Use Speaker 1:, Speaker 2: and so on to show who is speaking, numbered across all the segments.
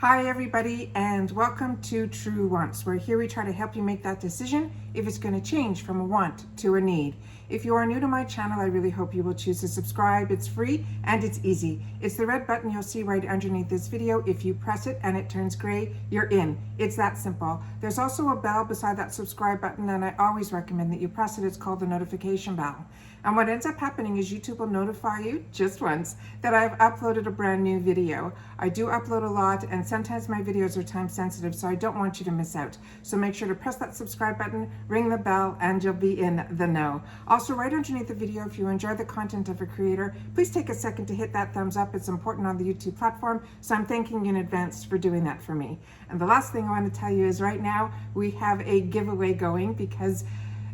Speaker 1: Hi everybody, and welcome to True Wants, where here we try to help you make that decision if it's going to change from a want to a need. If you are new to my channel, I really hope you will choose to subscribe. It's free and it's easy. It's the red button you'll see right underneath this video. If you press it and it turns gray, you're in. It's that simple. There's also a bell beside that subscribe button, and I always recommend that you press it. It's called the notification bell. And what ends up happening is YouTube will notify you just once that I've uploaded a brand new video. I do upload a lot, and sometimes my videos are time sensitive, so I don't want you to miss out. So make sure to press that subscribe button, ring the bell, and you'll be in the know. Also, right underneath the video, if you enjoy the content of a creator, please take a second to hit that thumbs up. It's important on the YouTube platform, so I'm thanking you in advance for doing that for me. And the last thing I want to tell you is right now we have a giveaway going because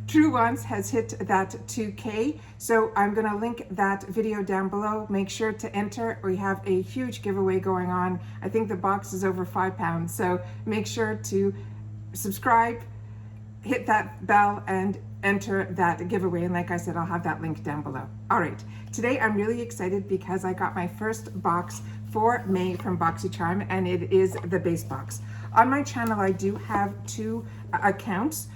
Speaker 1: True Wants has hit that 2K, so I'm going to link that video down below. Make sure to enter. We have a huge giveaway going on. I think the box is over £5, so make sure to subscribe, hit that bell, and enter that giveaway. And like I said, I'll have that link down below. All right, today I'm really excited because I got my first box for May from Boxycharm, and it is the base box. On my channel, I do have two accounts.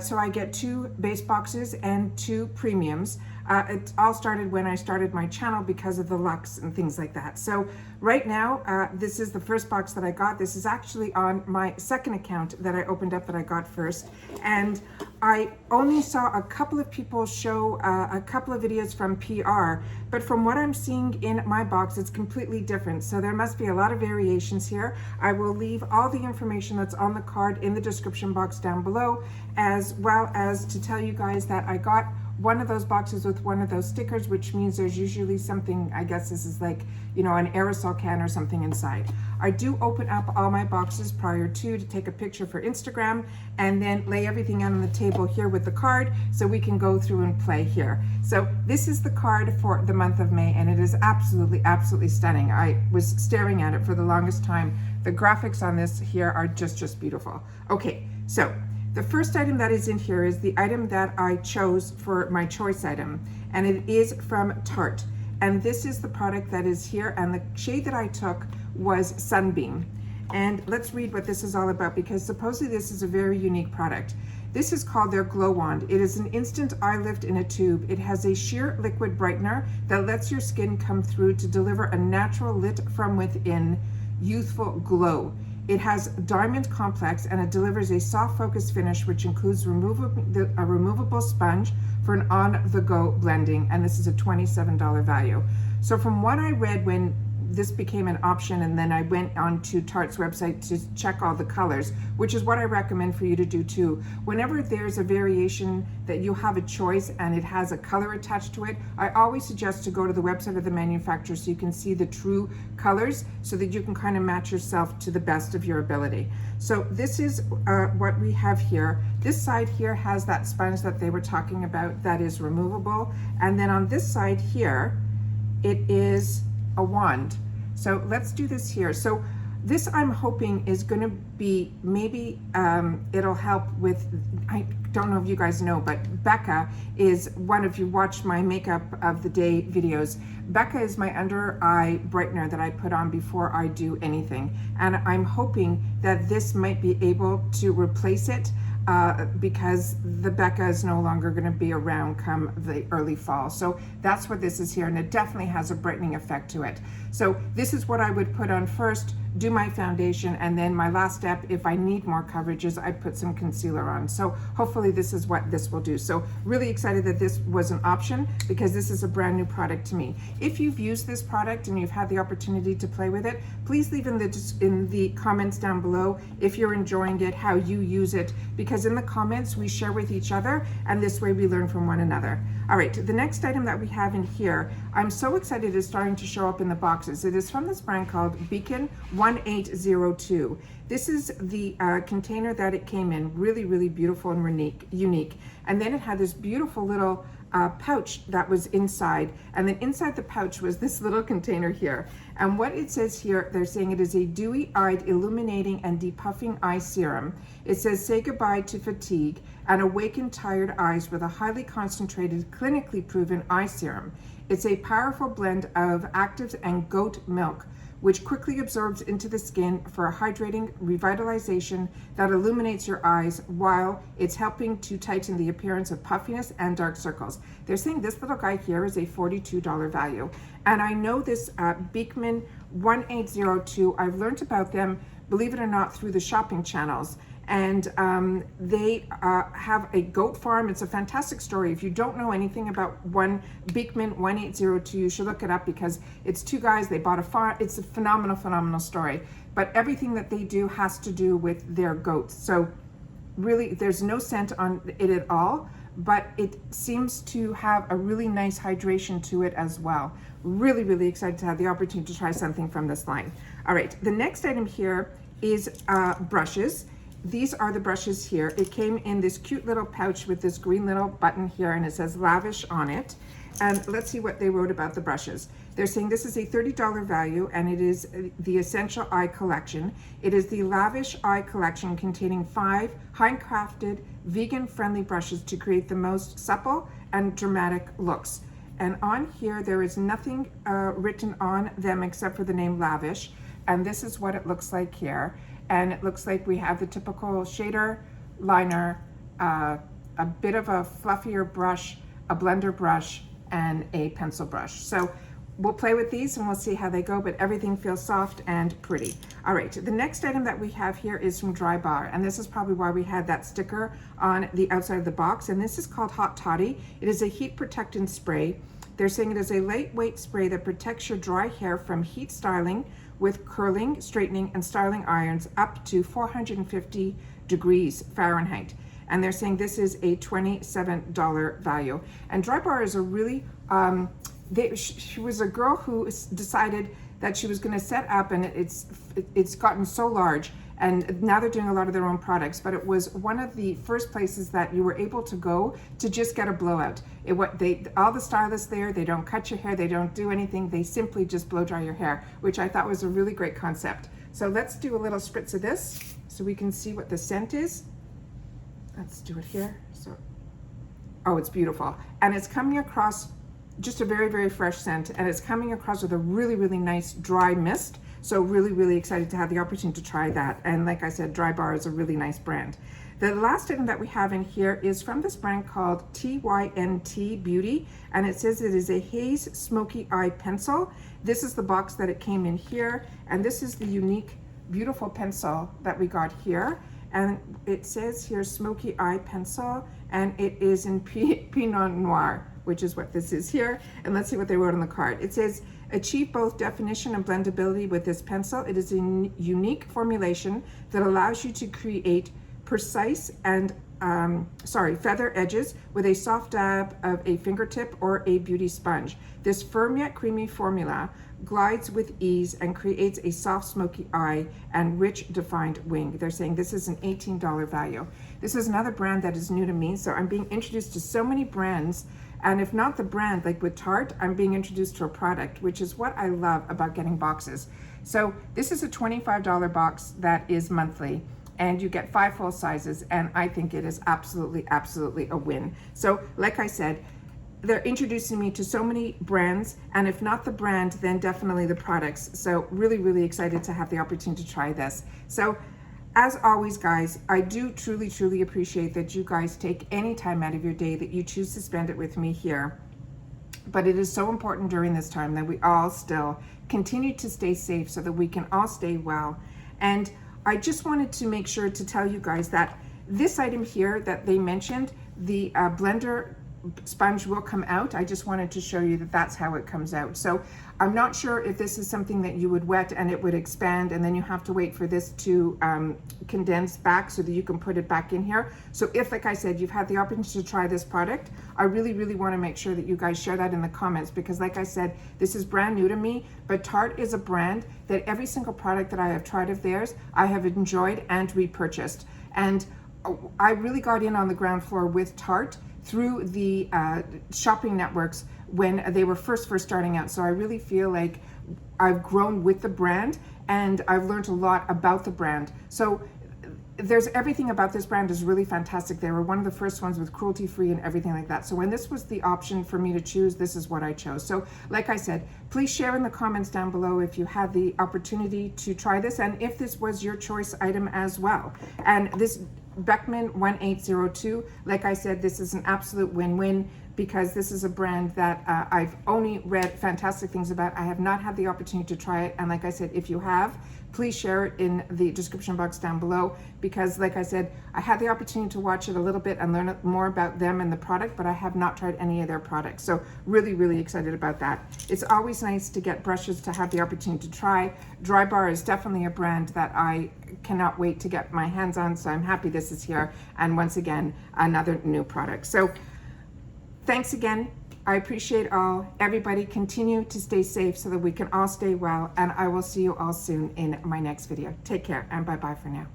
Speaker 1: So I get 2 base boxes and 2 premiums. It all started when I started my channel because of the Lux and things like that. So right now, this is the first box that I got. This is actually on my second account that I opened up that I got first. And I only saw a couple of people show a couple of videos from PR, but from what I'm seeing in my box, it's completely different. So there must be a lot of variations here. I will leave all the information that's on the card in the description box down below, as well as to tell you guys that I got one of those boxes with one of those stickers, which means there's usually something, I guess this is like, you know, an aerosol can or something inside. I do open up all my boxes prior to take a picture for Instagram, and then lay everything out on the table here with the card so we can go through and play here. So this is the card for the month of May, and it is absolutely, absolutely stunning. I was staring at it for the longest time. The graphics on this here are just beautiful. Okay, so the first item that is in here is the item that I chose for my choice item, and it is from Tarte. And this is the product that is here, and the shade that I took was Sunbeam. And let's read what this is all about, because supposedly this is a very unique product. This is called their Glow Wand. It is an instant eye lift in a tube. It has a sheer liquid brightener that lets your skin come through to deliver a natural lit from within youthful glow. It has diamond complex, and it delivers a soft focus finish, which includes a removable sponge for an on-the-go blending, and this is a $27 value. So from what I read when this became an option, and then I went on to Tarte's website to check all the colors, which is what I recommend for you to do too. Whenever there's a variation that you have a choice and it has a color attached to it, I always suggest to go to the website of the manufacturer so you can see the true colors, so that you can kind of match yourself to the best of your ability. So this is what we have here. This side here has that sponge that they were talking about that is removable, and then on this side here it is a wand. So let's do this here. So this, I'm hoping, is going to be maybe it'll help with, I don't know if you guys know, but Becca is one of you watched my makeup of the day videos. Becca is my under eye brightener that I put on before I do anything, and I'm hoping that this might be able to replace it. Because the Becca is no longer going to be around come the early fall. So that's what this is here, and it definitely has a brightening effect to it. So this is what I would put on first, do my foundation, and then my last step, if I need more coverage, is I put some concealer on. So hopefully this is what this will do. So really excited that this was an option, because this is a brand new product to me. If you've used this product and you've had the opportunity to play with it, please leave in the comments down below if you're enjoying it, how you use it, because in the comments we share with each other, and this way we learn from one another. All right, the next item that we have in here, I'm so excited it's starting to show up in the boxes. It is from this brand called Beekman 1802. This is the container that it came in, really beautiful and unique. And then it had this beautiful little pouch that was inside, and then inside the pouch was this little container here. And what it says here, they're saying it is a dewy-eyed, illuminating and depuffing eye serum. It says, say goodbye to fatigue and awaken tired eyes with a highly concentrated, clinically proven eye serum. It's a powerful blend of actives and goat milk which quickly absorbs into the skin for a hydrating revitalization that illuminates your eyes while it's helping to tighten the appearance of puffiness and dark circles. They're saying this little guy here is a $42 value. And I know this Beekman 1802, I've learned about them, believe it or not, through the shopping channels. And they have a goat farm. It's a fantastic story. If you don't know anything about Beekman 1802, you should look it up because it's two guys, they bought a farm. It's a phenomenal story. But everything that they do has to do with their goats. So really, there's no scent on it at all, but it seems to have a really nice hydration to it as well. Really excited to have the opportunity to try something from this line. All right, the next item here is brushes. These are the brushes here. It came in this cute little pouch with this green little button here, and it says Lavish on it. And let's see what they wrote about the brushes. They're saying this is a $30 value, and it is the Essential Eye Collection. It is the Lavish Eye Collection containing 5 handcrafted, vegan-friendly brushes to create the most supple and dramatic looks. And on here, there is nothing written on them except for the name Lavish. And this is what it looks like here. And it looks like we have the typical shader, liner, a bit of a fluffier brush, a blender brush, and a pencil brush. So we'll play with these and we'll see how they go, but everything feels soft and pretty. All right, the next item that we have here is from DryBar, and this is probably why we had that sticker on the outside of the box, and this is called Hot Toddy. It is a heat protectant spray. They're saying it is a lightweight spray that protects your dry hair from heat styling with curling, straightening, and styling irons up to 450 degrees Fahrenheit. And they're saying this is a $27 value. And DryBar is a really, she was a girl who decided that she was gonna set up, and it's gotten so large, and now they're doing a lot of their own products, but it was one of the first places that you were able to go to just get a blowout. All the stylists there, they don't cut your hair, they don't do anything, they simply just blow dry your hair, which I thought was a really great concept. So let's do a little spritz of this so we can see what the scent is. Let's do it here. So, oh, it's beautiful. And it's coming across just a very fresh scent, and it's coming across with a really nice dry mist. So really excited to have the opportunity to try that. And like I said, DryBar is a really nice brand. The last item that we have in here is from this brand called TYNT Beauty, and it says it is a Haze Smoky Eye Pencil. This is the box that it came in here, and this is the unique, beautiful pencil that we got here. And it says here Smoky Eye Pencil, and it is in Pinot Noir, which is what this is here. And let's see what they wrote on the card. It says, achieve both definition and blendability with this pencil. It is a unique formulation that allows you to create precise and feather edges with a soft dab of a fingertip or a beauty sponge. This firm yet creamy formula glides with ease and creates a soft smoky eye and rich defined wing. They're saying this is an $18 value. This is another brand that is new to me, so I'm being introduced to so many brands. And if not the brand, like with Tarte, I'm being introduced to a product, which is what I love about getting boxes. So this is a $25 box that is monthly, and you get 5 full sizes, and I think it is absolutely a win. So like I said, they're introducing me to so many brands, and if not the brand, then definitely the products. So really excited to have the opportunity to try this. So as always, guys, I do truly appreciate that you guys take any time out of your day that you choose to spend it with me here. But it is so important during this time that we all still continue to stay safe so that we can all stay well. And I just wanted to make sure to tell you guys that this item here that they mentioned, the blender sponge will come out. I just wanted to show you that that's how it comes out. So I'm not sure if this is something that you would wet and it would expand, and then you have to wait for this to condense back so that you can put it back in here. So if, like I said, you've had the opportunity to try this product, I really want to make sure that you guys share that in the comments, because like I said, this is brand new to me, but Tarte is a brand that every single product that I have tried of theirs, I have enjoyed and repurchased. And I really got in on the ground floor with Tarte through the shopping networks when they were first starting out. So I really feel like I've grown with the brand, and I've learned a lot about the brand. So there's everything about this brand is really fantastic. They were one of the first ones with cruelty-free and everything like that. So when this was the option for me to choose, this is what I chose. So like I said, please share in the comments down below if you had the opportunity to try this and if this was your choice item as well. And this Beekman 1802, like I said, this is an absolute win-win because this is a brand that I've only read fantastic things about. I have not had the opportunity to try it. And like I said, if you have, please share it in the description box down below because like I said, I had the opportunity to watch it a little bit and learn more about them and the product, but I have not tried any of their products. So really, really excited about that. It's always nice to get brushes to have the opportunity to try. DryBar is definitely a brand that I cannot wait to get my hands on. So I'm happy this is here. And once again, another new product. So thanks again. I appreciate all. Everybody continue to stay safe so that we can all stay well. And I will see you all soon in my next video. Take care and bye-bye for now.